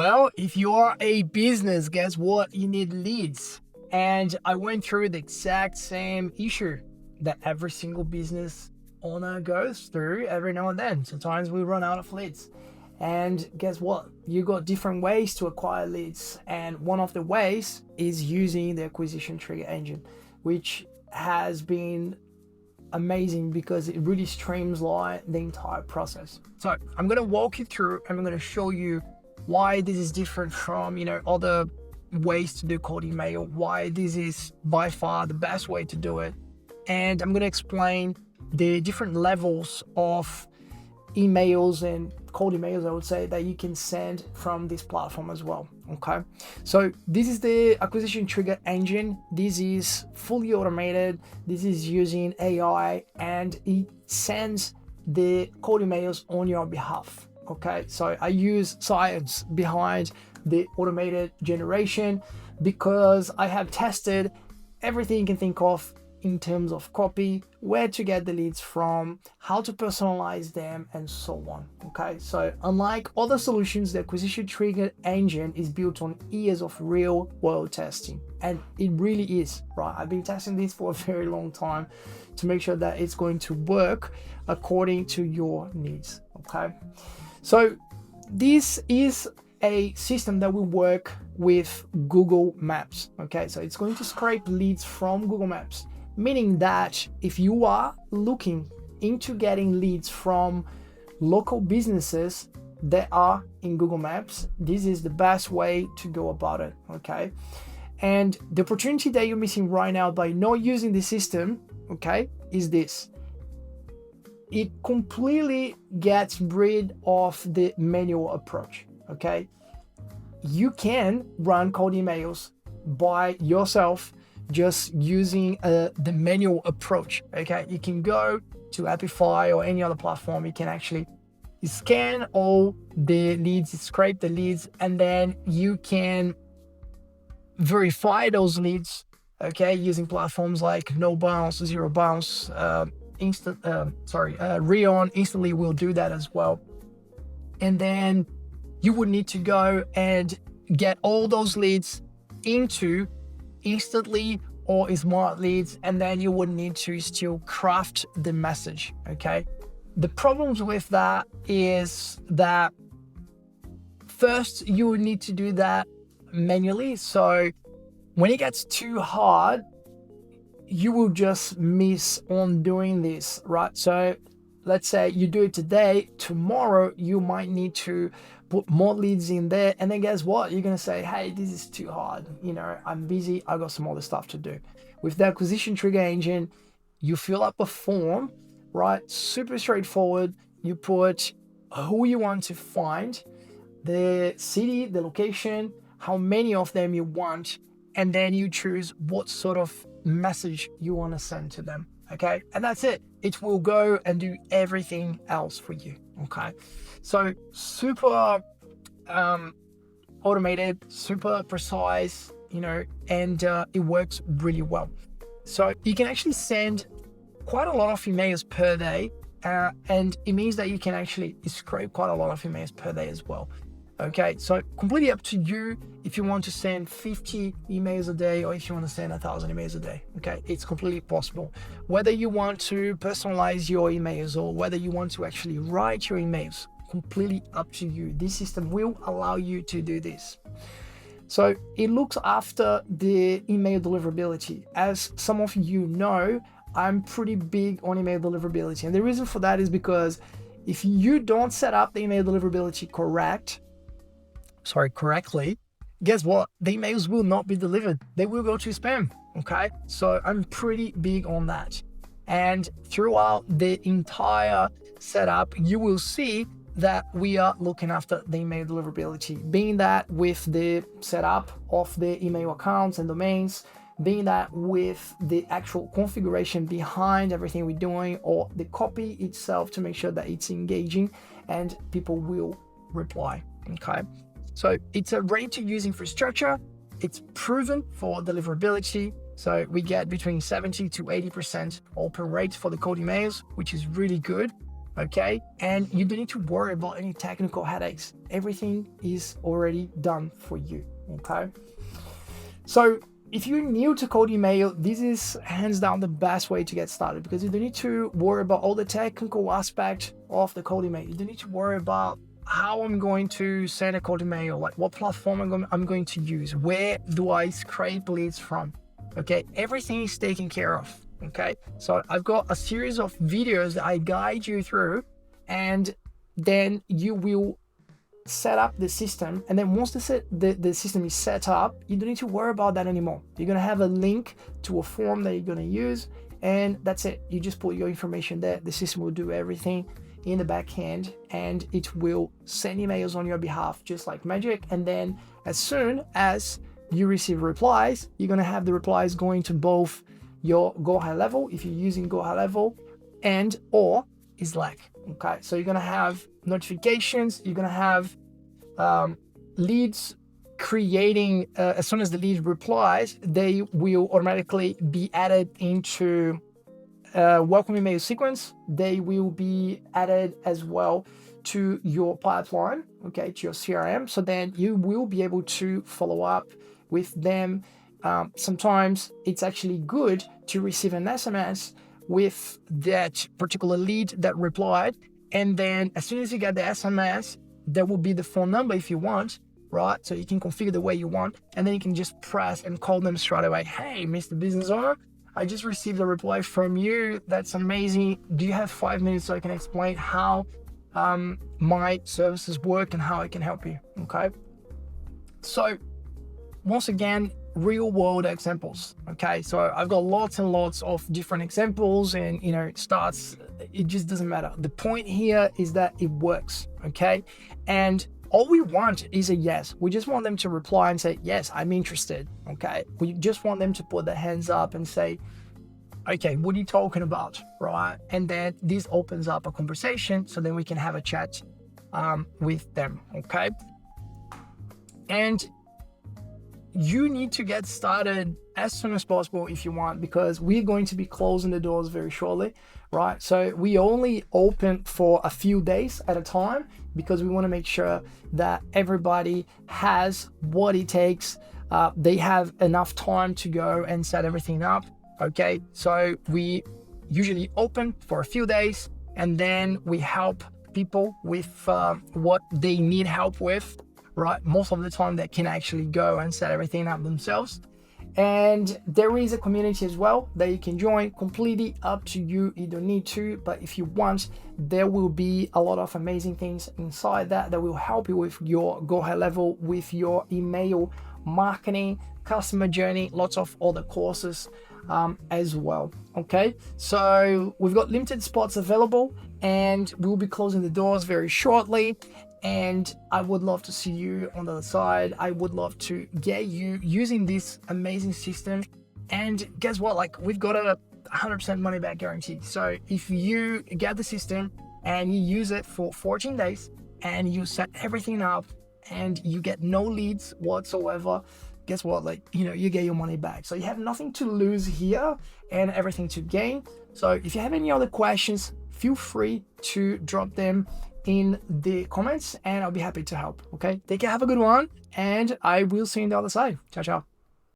Well, if you are a business, guess what? You need leads. And I went through the exact same issue that every single business owner goes through every now and then. Sometimes we run out of leads. And guess what? You got different ways to acquire leads. And one of the ways is using the acquisition trigger engine, which has been amazing because it really streamlines the entire process. So I'm going to walk you through and I'm going to show you why this is different from, other ways to do cold email, why this is by far the best way to do it. And I'm going to explain the different levels of emails and cold emails, I would say, that you can send from this platform as well. Okay, so this is the acquisition trigger engine. This is fully automated. This is using AI and it sends the cold emails on your behalf. Okay, so I use science behind the automated generation because I have tested everything you can think of in terms of copy, where to get the leads from, how to personalize them, and so on. Okay, so unlike other solutions, the acquisition trigger engine is built on years of real world testing, and it really is, right? I've been testing this for a very long time to make sure that it's going to work according to your needs. Okay, so this is a system that will work with Google Maps. Okay, so it's going to scrape leads from Google Maps, meaning that if you are looking into getting leads from local businesses that are in Google Maps, this is the best way to go about it. Okay, and the opportunity that you're missing right now by not using the system, okay, is this. It completely gets rid of the manual approach. Okay, you can run cold emails by yourself just using the manual approach. Okay, you can go to Apify or any other platform. You can actually scan all the leads, scrape the leads, and then you can verify those leads. Okay, using platforms like No Bounce, Zero Bounce, Rion instantly will do that as well. And then you would need to go and get all those leads into Instantly or Smart Leads, and then you would need to still craft the message. Okay, the problems with that is that first you would need to do that manually, so when it gets too hard you will just miss on doing this, right? So let's say you do it today, tomorrow you might need to put more leads in there, and then guess what? You're gonna say, hey, this is too hard, I'm busy, I got some other stuff to do. With the acquisition trigger engine, you fill up a form, right? Super straightforward. You put who you want to find, the city, the location, how many of them you want, and then you choose what sort of message you want to send to them. Okay, and that's it. It will go and do everything else for you. Okay, so super automated, super precise, and it works really well. So you can actually send quite a lot of emails per day, and it means that you can actually scrape quite a lot of emails per day as well. Okay, so completely up to you if you want to send 50 emails a day or if you want to send 1,000 emails a day. Okay, it's completely possible. Whether you want to personalize your emails or whether you want to actually write your emails, completely up to you. This system will allow you to do this. So it looks after the email deliverability. As some of you know, I'm pretty big on email deliverability. And the reason for that is because if you don't set up the email deliverability correctly, guess what? The emails will not be delivered. They will go to spam. Okay, so I'm pretty big on that. And throughout the entire setup, you will see that we are looking after the email deliverability, being that with the setup of the email accounts and domains, being that with the actual configuration behind everything we're doing, or the copy itself to make sure that it's engaging and people will reply. Okay, so it's a ready-to-use infrastructure. It's proven for deliverability. So we get between 70 to 80% open rate for the cold emails, which is really good. Okay, and you don't need to worry about any technical headaches. Everything is already done for you. Okay, so if you're new to cold email, this is hands down the best way to get started, because you don't need to worry about all the technical aspect of the cold email. You don't need to worry about how I'm going to send a cold email, like what platform I'm going to use, where do I scrape leads from. Okay, everything is taken care of. Okay, so I've got a series of videos that I guide you through, and then you will set up the system. And then once the system is set up, you don't need to worry about that anymore. You're going to have a link to a form that you're going to use, and that's it. You just put your information there. The system will do everything in the back end, and it will send emails on your behalf just like magic. And then as soon as you receive replies, you're going to have the replies going to both your Go High Level, if you're using Go High Level, and or Slack. Okay, so you're going to have notifications, you're going to have leads creating, as soon as the lead replies, they will automatically be added into welcome email sequence. They will be added as well to your pipeline, okay, to your CRM. So then you will be able to follow up with them. Sometimes it's actually good to receive an SMS with that particular lead that replied, and then as soon as you get the SMS, there will be the phone number if you want, right? So you can configure the way you want, and then you can just press and call them straight away. Hey, Mr. Business Owner, I just received a reply from you. That's amazing. Do you have 5 minutes so I can explain how my services work and how I can help you? Okay. So once again, real world examples. Okay, so I've got lots and lots of different examples, and it just doesn't matter. The point here is that it works. Okay, and all we want is a yes. We just want them to reply and say, yes, I'm interested. Okay, we just want them to put their hands up and say, okay, what are you talking about, right? And then this opens up a conversation, so then we can have a chat with them. Okay, and you need to get started as soon as possible if you want, because we're going to be closing the doors very shortly, right? So we only open for a few days at a time, because we want to make sure that everybody has what it takes. They have enough time to go and set everything up. Okay, so we usually open for a few days, and then we help people with what they need help with. Right, most of the time they can actually go and set everything up themselves. And there is a community as well that you can join, completely up to you. You don't need to, but if you want, there will be a lot of amazing things inside that will help you with your Go High Level, with your email marketing, customer journey, lots of other courses as well. Okay, so we've got limited spots available, and we'll be closing the doors very shortly. And I would love to see you on the other side. I would love to get you using this amazing system. And guess what? Like, we've got a 100% money back guarantee. So if you get the system and you use it for 14 days and you set everything up and you get no leads whatsoever, guess what? Like, you get your money back. So you have nothing to lose here and everything to gain. So if you have any other questions, feel free to drop them in the comments and I'll be happy to help. Okay, take care, have a good one, and I will see you on the other side. Ciao, ciao.